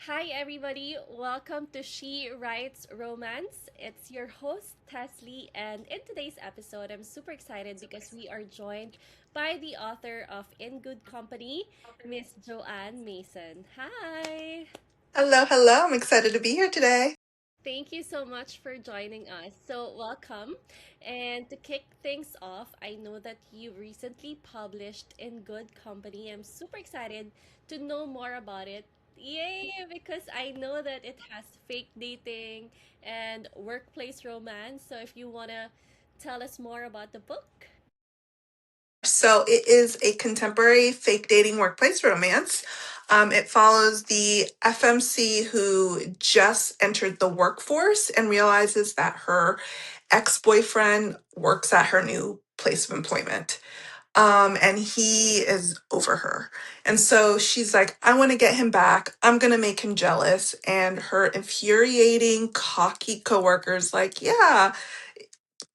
Hi, everybody. Welcome to She Writes Romance. It's your host, Teslie, and in today's episode, I'm super excited because we are joined by the author of In Good Company, Miss Joanne Mason. Hi. Hello, hello. I'm excited to be here today. Thank you so much for joining us. So, welcome. And to kick things off, I know that you recently published In Good Company. I'm super excited to know more about it. Yay! Because I know that it has fake dating and workplace romance. So, if you want to tell us more about the book. So, it is a contemporary fake dating workplace romance. It follows the FMC who just entered the workforce and realizes that her ex boyfriend works at her new place of employment. And he is over her. And so she's like, I want to get him back. I'm going to make him jealous. And her infuriating, cocky coworker's like, yeah,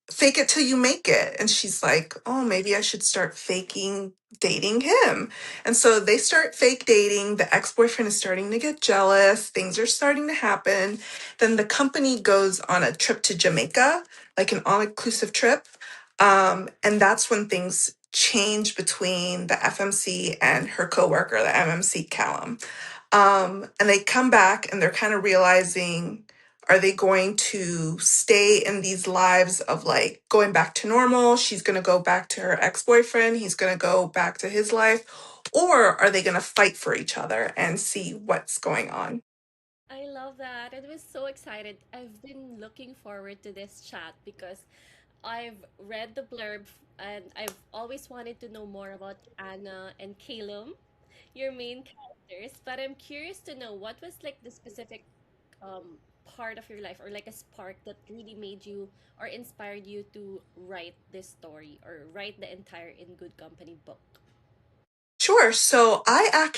fake it till you make it. And she's like, oh, maybe I should start faking dating him. And so they start fake dating. The ex boyfriend is starting to get jealous. Things are starting to happen. Then the company goes on a trip to Jamaica, like an all inclusive trip. And that's when things change between the FMC and her coworker, the MMC Callum. And they come back and they're kind of realizing, are they going to stay in these lives of like going back to normal? She's going to go back to her ex boyfriend, he's going to go back to his life. Or are they going to fight for each other and see what's going on? I love that. I was so excited. I've been looking forward to this chat because I've read the blurb and I've always wanted to know more about Anna and Calum, your main characters. But I'm curious to know what was like the specific part of your life or like a spark that really made you or inspired you to write this story or write the entire In Good Company book. Sure. So I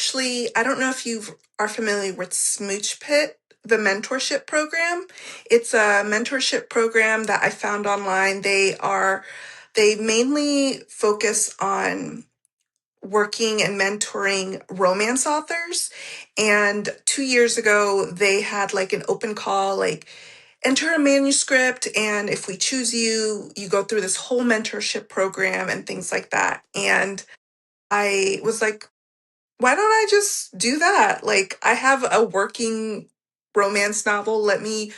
don't know if you are familiar with Smooch Pit, the mentorship program. It's a mentorship program that I found online. They mainly focus on working and mentoring romance authors. And 2 years ago, they had like an open call, like enter a manuscript. And if we choose you, you go through this whole mentorship program and things like that. And I was like, why don't I just do that? Like, I have a working romance novel. Let me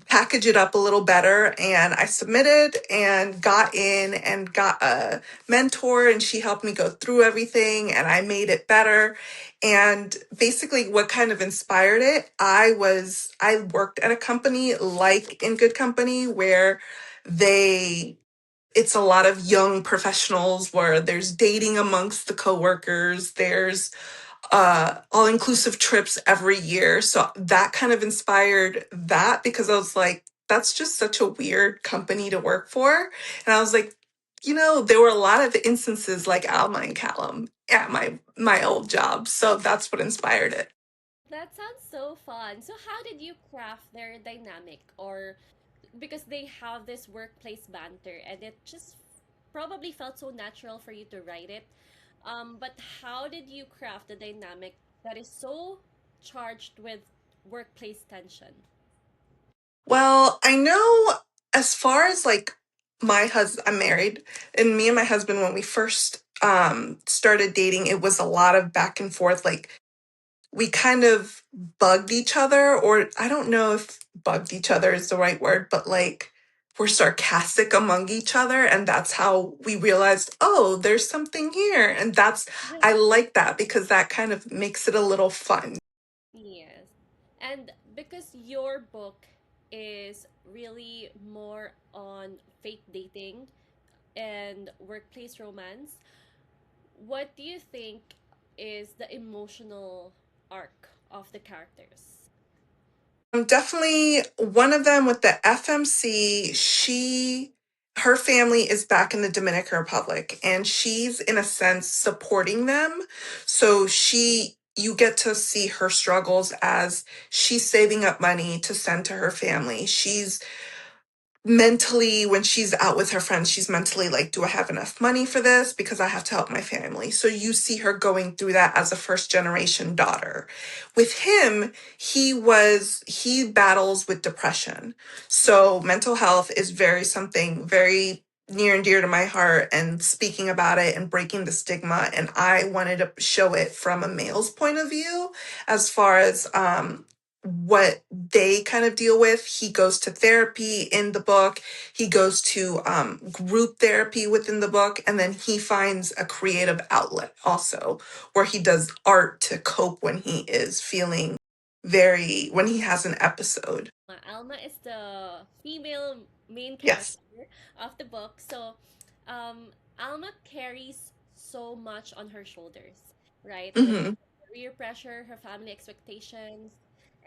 package it up a little better. And I submitted and got in and got a mentor, and she helped me go through everything and I made it better. And basically, what kind of inspired it, I worked at a company like In Good Company where they it's a lot of young professionals where there's dating amongst the coworkers. There's all-inclusive trips every year. So that kind of inspired that because I was like, that's just such a weird company to work for. And I was like, there were a lot of instances like Alma and Callum at my old job. So that's what inspired it. That sounds so fun. So how did you craft their dynamic or because they have this workplace banter and it just probably felt so natural for you to write it. But how did you craft the dynamic that is so charged with workplace tension? Well, I know as far as like I'm married, and me and my husband, when we first started dating, it was a lot of back and forth. Like we kind of bugged each other, or I don't know if bugged each other is the right word, but like we're sarcastic among each other. And that's how we realized, oh, there's something here. And I like that because that kind of makes it a little fun. Yes. And because your book is really more on fake dating and workplace romance, what do you think is the emotional arc of the characters? Definitely one of them with the FMC, her family is back in the Dominican Republic and she's in a sense supporting them. So you get to see her struggles as she's saving up money to send to her family. She's mentally, when she's out with her friends, she's mentally like, do I have enough money for this? Because I have to help my family. So you see her going through that as a first generation daughter. With him, he battles with depression. So mental health is very something very near and dear to my heart, and speaking about it and breaking the stigma. And I wanted to show it from a male's point of view as far as what they kind of deal with. He goes to therapy in the book. He goes to group therapy within the book. And then he finds a creative outlet also where he does art to cope when he is feeling when he has an episode. Alma is the female main Yes. character of the book. So, Alma carries so much on her shoulders, right? The Hmm. career pressure, her family expectations,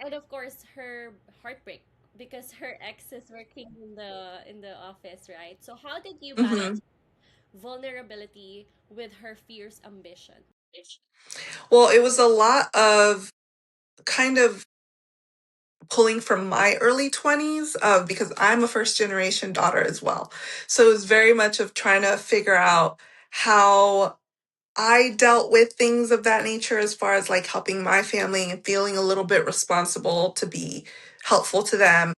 and of course her heartbreak because her ex is working in the office, right? So, how did you Hmm. balance vulnerability with her fierce ambition? Well, it was a lot of kind of pulling from my early 20s because I'm a first generation daughter as well. So it was very much of trying to figure out how I dealt with things of that nature as far as like helping my family and feeling a little bit responsible to be helpful to them.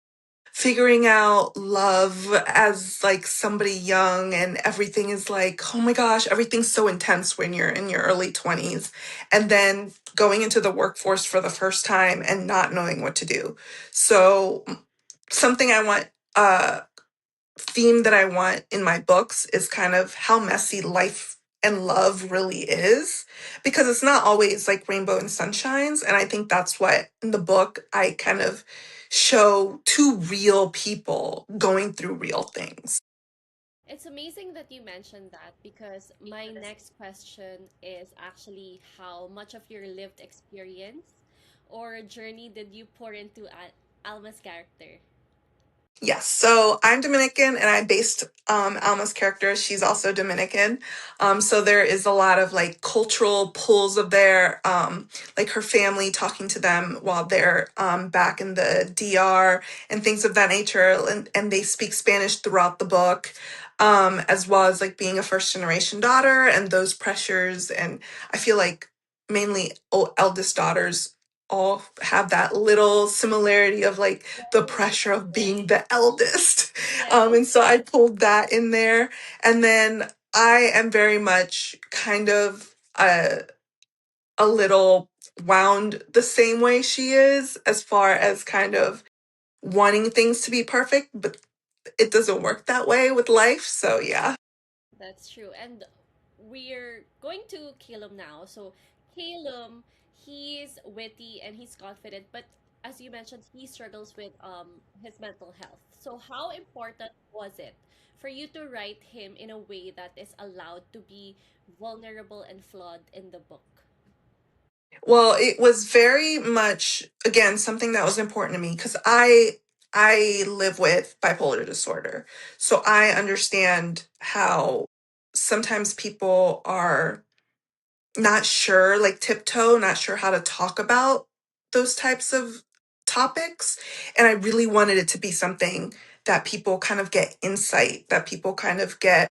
Figuring out love as like somebody young, and everything is like, oh my gosh, everything's so intense when you're in your early 20s. And then going into the workforce for the first time and not knowing what to do. So, something I want theme that I want in my books is kind of how messy life and love really is, because it's not always like rainbow and sunshines. And I think that's what in the book I kind of show two real people going through real things. It's amazing that you mentioned that because my next question is actually how much of your lived experience or journey did you pour into Alma's character? Yes, so I'm Dominican and I based Alma's character. She's also Dominican. So there is a lot of like cultural pulls of like her family talking to them while they're back in the DR and things of that nature. And they speak Spanish throughout the book, as well as like being a first generation daughter and those pressures. And I feel like mainly eldest daughters all have that little similarity of like the pressure of being the eldest. Yes. And so I pulled that in there. And then I am very much kind of a little wound the same way she is, as far as kind of wanting things to be perfect, but it doesn't work that way with life. So yeah. That's true. And we're going to Calum now. So Calum, he's witty and he's confident, but as you mentioned, he struggles with his mental health. So how important was it for you to write him in a way that is allowed to be vulnerable and flawed in the book? Well, it was very much again something that was important to me because I live with bipolar disorder. So I understand how sometimes people are not sure, like tiptoe, not sure how to talk about those types of topics. And I really wanted it to be something that people kind of get insight, that people kind of get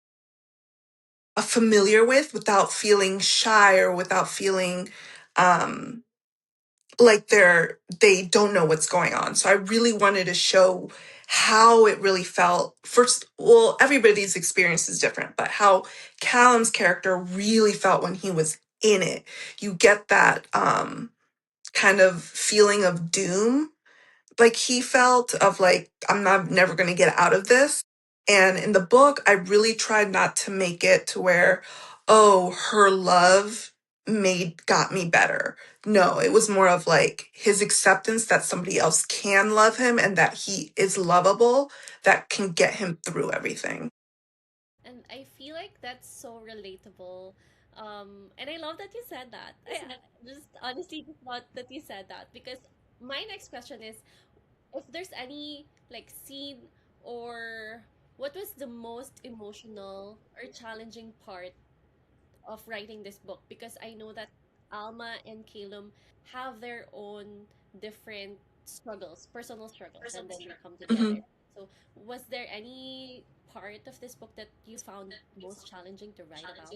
familiar with without feeling shy or without feeling um like they don't know what's going on. So I really wanted to show how it really felt. First, well, everybody's experience is different, but how Callum's character really felt when he was in it. You get that kind of feeling of doom like he felt, of like, I'm not never going to get out of this. And in the book I really tried not to make it to where, oh, her love made got me better. No, it was more of like his acceptance that somebody else can love him and that he is lovable, that can get him through everything. And I feel like that's so relatable. And I love that you said that. I just honestly just thought that you said that because my next question is if there's any like scene or what was the most emotional or challenging part of writing this book, because I know that Alma and Calum have their own different struggles, personal struggles, and then they come together. Mhm. So, was there any part of this book that you found most challenging to write about?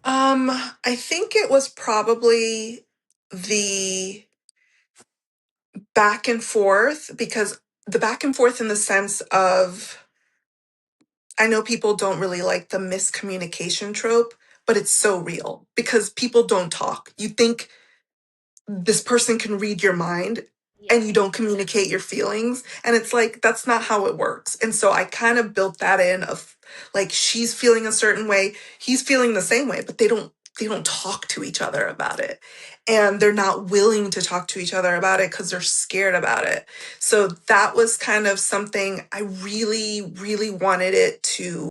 I think it was probably the back and forth, because the back and forth in the sense of, I know people don't really like the miscommunication trope, but it's so real because people don't talk. You think this person can read your mind and Yeah. you don't communicate your feelings, and it's like that's not how it works. And so I kind of built that in of like, she's feeling a certain way, he's feeling the same way, but they don't talk to each other about it, and they're not willing to talk to each other about it because they're scared about it. So that was kind of something I really wanted it to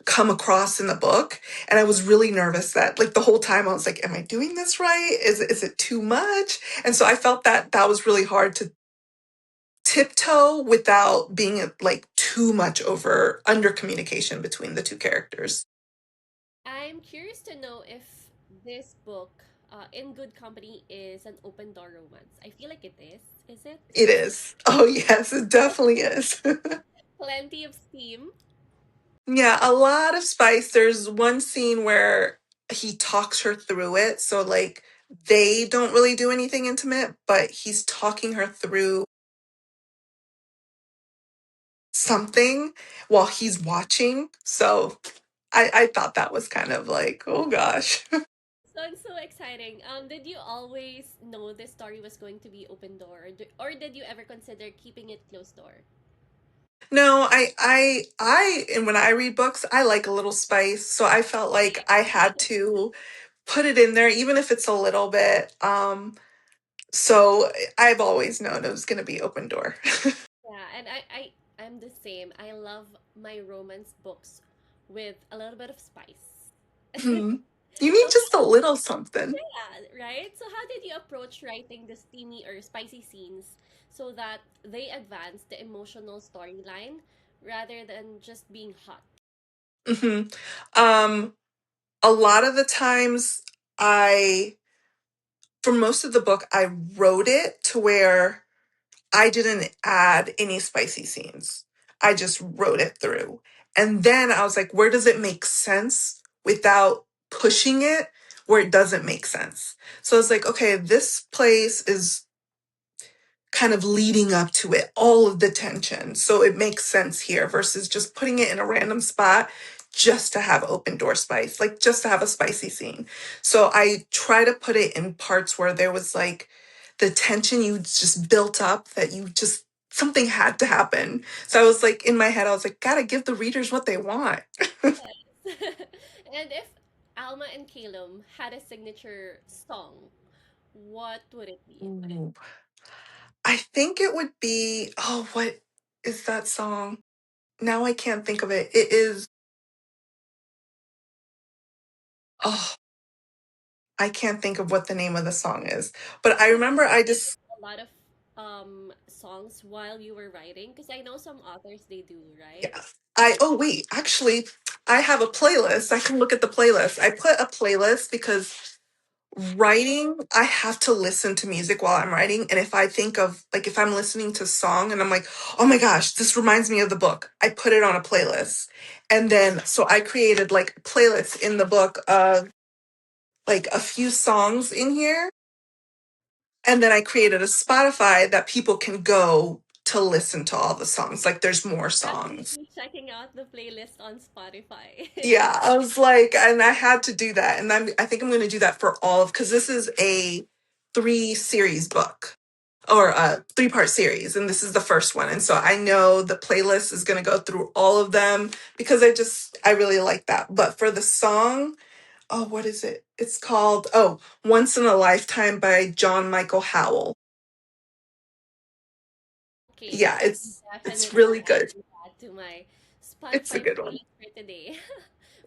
come across in the book. And I was really nervous that, like, the whole time I was like, am I doing this right? Is it too much? And so I felt that that was really hard to tiptoe without being like too much over under communication between the two characters. I'm curious to know if this book, In Good Company, is an open door romance. I feel like it is. Is it? It is. Oh yes, it definitely is. Plenty of steam. Yeah, a lot of spice. There's one scene where he talks her through it. So like, they don't really do anything intimate, but he's talking her through something while he's watching. So I thought that was kind of like, oh gosh. Sounds so exciting. Did you always know this story was going to be open door, or did you ever consider keeping it closed door? No, and when I read books, I like a little spice. So I felt like I had to put it in there, even if it's a little bit. So I've always known it was going to be open door. Yeah, and I'm the same. I love my romance books with a little bit of spice. Hmm. You So need just a little something. yeah, right? So how did you approach writing the steamy or spicy scenes so that they advance the emotional storyline rather than just being hot? Hmm. Um, a lot of the times, for most of the book, I wrote it to where I didn't add any spicy scenes. I just wrote it through. And then I was like, where does it make sense without pushing it where it doesn't make sense? So I was like, okay, this place is kind of leading up to it, all of the tension. So it makes sense here versus just putting it in a random spot just to have open door spice, like just to have a spicy scene. So I try to put it in parts where there was like the tension you just built up, that you just, something had to happen. So I was like, in my head, I was like, gotta give the readers what they want. And if Alma and Calum had a signature song, what would it be? Ooh. I think it would be, oh, what is that song? Now I can't think of it. It is, oh, I can't think of what the name of the song is, but I Did remember you I listen just, to a lot of songs while you were writing? Because I know some authors they do, right? yes. Oh wait, actually, I have a playlist. I can look at the playlist. I put a playlist because writing, I have to listen to music while I'm writing. And if I think of, like, if I'm listening to a song and I'm like, oh my gosh, this reminds me of the book, I put it on a playlist. And then, so I created like playlists in the book of like a few songs in here. And then I created a Spotify that people can go to listen to all the songs. Like, there's more songs. Definitely checking out the playlist on Spotify. Yeah, I was like, and I had to do that. And I think I'm going to do that for all of, because this is a three series book, or a three-part series. And this is the first one. And so I know the playlist is going to go through all of them because I really like that. But for the song, oh, what is it? It's called, oh, Once in a Lifetime by John Michael Howell. Okay, Yeah, I'm it's definitely really good. adding that to my It's a Spotify good one. playlist for today.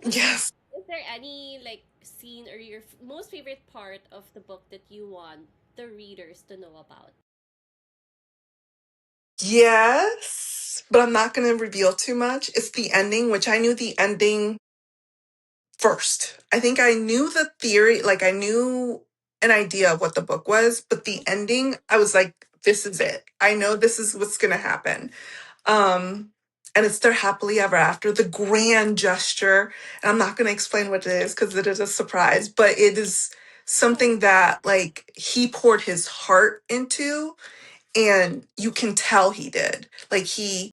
But Yes. is there any like scene or your most favorite part of the book that you want the readers to know about? Yes, but I'm not going to reveal too much. It's the ending, which I knew the ending first. I think I knew the theory, like I knew an idea of what the book was, but the ending, I was like, this is it. I know this is what's going to happen. Um, and it's their happily ever after, the grand gesture. And I'm not going to explain what it is because it is a surprise, but it is Oh, something that like he poured his heart into, and you can tell he did. Like he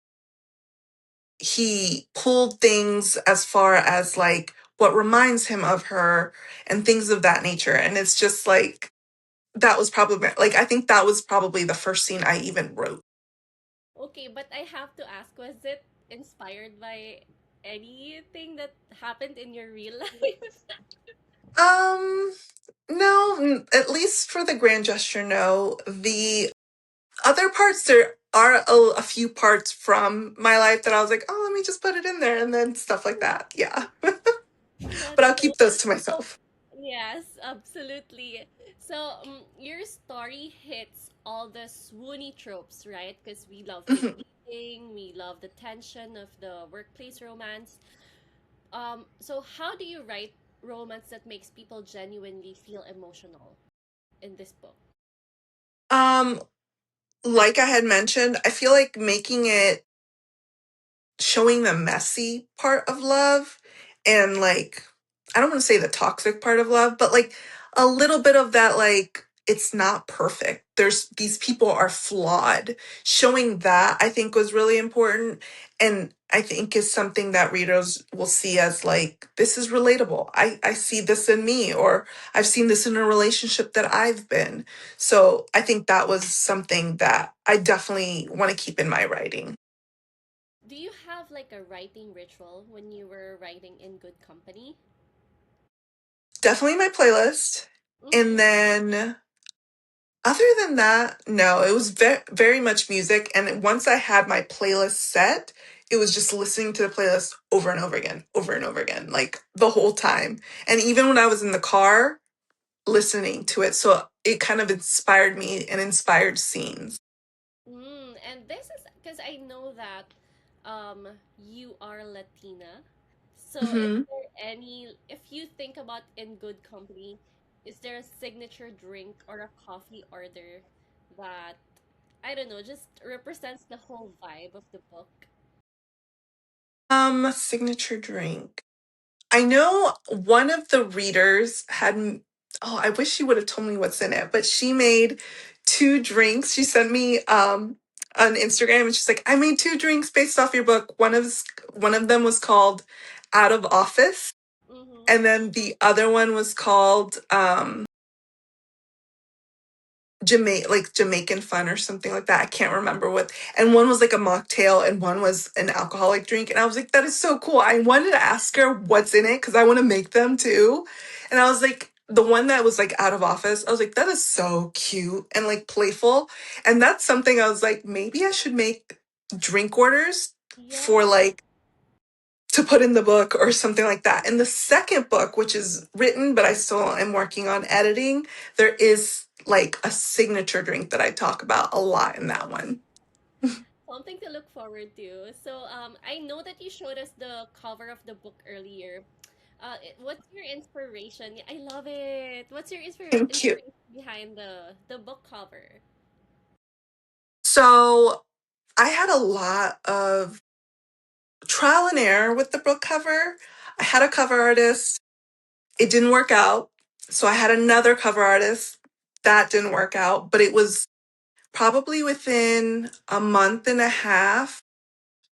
pulled things as far as like what reminds him of her and things of that nature. And it's just like that was probably like I think that was probably the first scene I even wrote. okay, but I have to ask, was it inspired by anything that happened in your real life? Um no, at least for the grand gesture, no. The other parts, there are a few parts from my life that I was like, oh, let me just put it in there, and then stuff like that. Yeah. But That's I'll so keep those to myself. yes, absolutely. So, your story hits all the swoony tropes, right? Because we love fake Mhm. dating, we love the tension of the workplace romance. So how do you write romance that makes people genuinely feel emotional in this book? Um, like I had mentioned, I feel like making it showing the messy part of love and like I don't want to say the toxic part of love, but like a little bit of that like it's not perfect. There's these people are flawed. Showing that I think was really important, and I think is something that readers will see as like this is relatable. I see this in me, or I've seen this in a relationship that I've been. So I think that was something that I definitely want to keep in my writing. Do you have like a writing ritual when you were writing in good company? Definitely my playlist. And Mm-hmm. then other than that, no, it was very much music. And once I had my playlist set, it was just listening to the playlist over and over again, over and over again, like the whole time. And even when I was in the car, listening to it. So it kind of inspired me and inspired scenes. And this is because I know that you are Latina. So is Hmm. there any, if you think about in good company, is there a signature drink or a coffee order that, I don't know, just represents the whole vibe of the book? Signature drink. I know one of the readers had, oh, I wish she would have told me what's in it, but she made two drinks. She sent me on Instagram and she's like, I made two drinks based off your book. One of them was called Out of Office, Mm-hmm. and then the other one was called Jamaican fun or something like that. I can't remember what. And one was like a mocktail and one was an alcoholic drink. And I was like, that is so cool. I wanted to ask her what's in it because I want to make them too. And I was like, the one that was like out of office, I was like, that is so cute and like playful. And that's something I was like, maybe I should make drink orders for Yeah. like to put in the book or something like that. In the second book, which is written, but I still am working on editing, there is like a signature drink that I talk about a lot in that one. Something to look forward to. So, I know that you showed us the cover of the book earlier. What's your inspiration? I love it. What's your Thank you. inspiration behind the book cover? So I had a lot of trial and error with the book cover. I had a cover artist, it didn't work out. So I had another cover artist, that didn't work out, but it was probably within a month and a half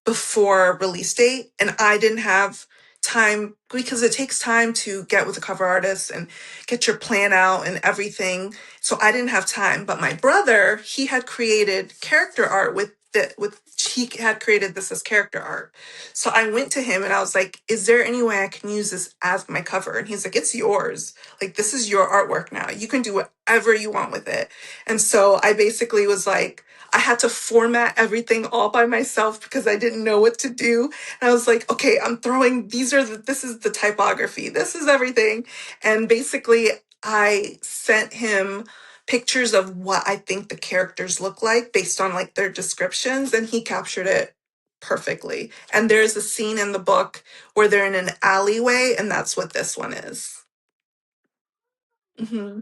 before release date, and I didn't have time because it takes time to get with the cover artist and get your plan out and everything. So I didn't have time, but my brother, he had created character art with he had created this as character art. So I went to him and I was like, is there any way I can use this as my cover? And he's like, it's yours. Like, this is your artwork now. You can do whatever you want with it. And so I basically was like, I had to format everything all by myself because I didn't know what to do. And I was like, okay, I'm throwing, this is the typography, this is everything. And basically, I sent him pictures of what I think the characters look like based on like their descriptions, and he captured it perfectly. And there's a scene in the book where they're in an alleyway, and that's what this one is. Hmm.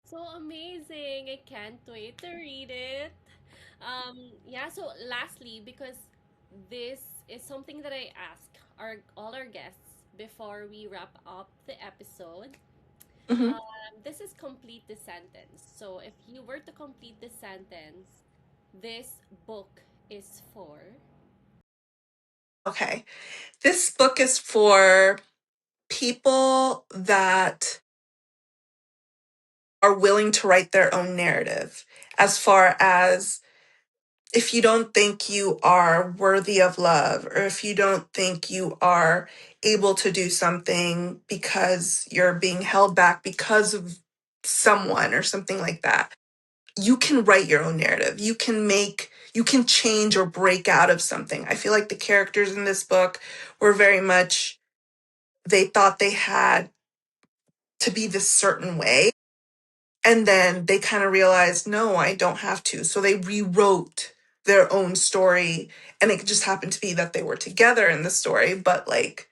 So amazing. I can't wait to read it. Yeah, so lastly, because this is something that I ask all our guests before we wrap up the episode. Hmm. This is complete the sentence. So if you were to complete the sentence, this book is for. Okay. This book is for people that are willing to write their own narrative, as far as if you don't think you are worthy of love, or if you don't think you are able to do something because you're being held back because of someone or something like that, you can write your own narrative. You can change or break out of something. I feel like the characters in this book were very much, they thought they had to be this certain way. And then they kind of realized, no, I don't have to. So they rewrote their own story. And it just happened to be that they were together in the story. But like,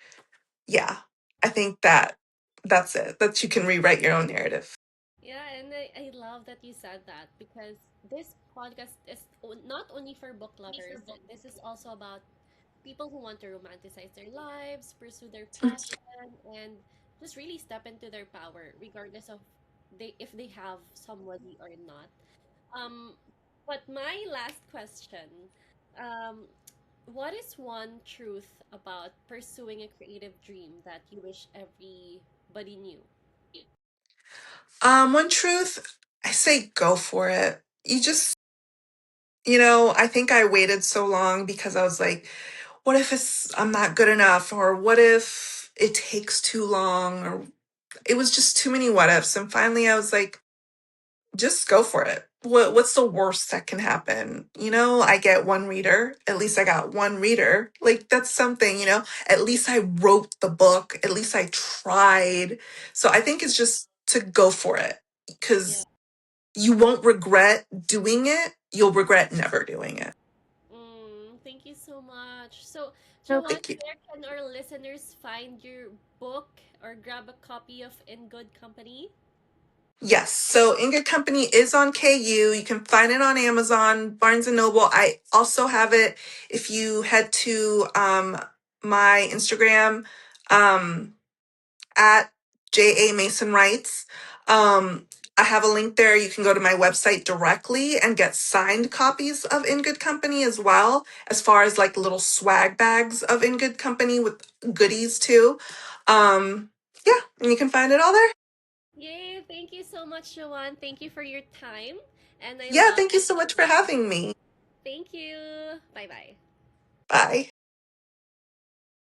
yeah, I think that's it, that you can rewrite your own narrative. Yeah, and I love that you said that because this podcast is not only for book lovers, this is also about people who want to romanticize their lives, pursue their passion, and just really step into their power, regardless of if they have somebody or not. Um, but my last question, um, what is one truth about pursuing a creative dream that you wish everybody knew? One truth, I say go for it. I think I waited so long because I was like, what if I'm not good enough? Or what if it takes too long? Or it was just too many what ifs. And finally I was like, just go for it. What's the worst that can happen? I get one reader. At least I got one reader. Like that's something. At least I wrote the book. At least I tried. So I think it's just to go for it, Yeah. because you won't regret doing it. You'll regret never doing it. Thank you so much. So, No, Joanne, thank you. where can our listeners find your book or grab a copy of In Good Company? Yes. So In Good Company is on KU. You can find it on Amazon, Barnes and Noble. I also have it if you head to my Instagram um, at JA Mason Writes. Um, I have a link there. You can go to my website directly and get signed copies of In Good Company as well, as far as like little swag bags of In Good Company with goodies too. Um, yeah, and you can find it all there. Yay! Thank you so much, Joanne. Thank you for your time. And I Yeah, love thank you so much for having me. Thank you. Bye bye. Bye.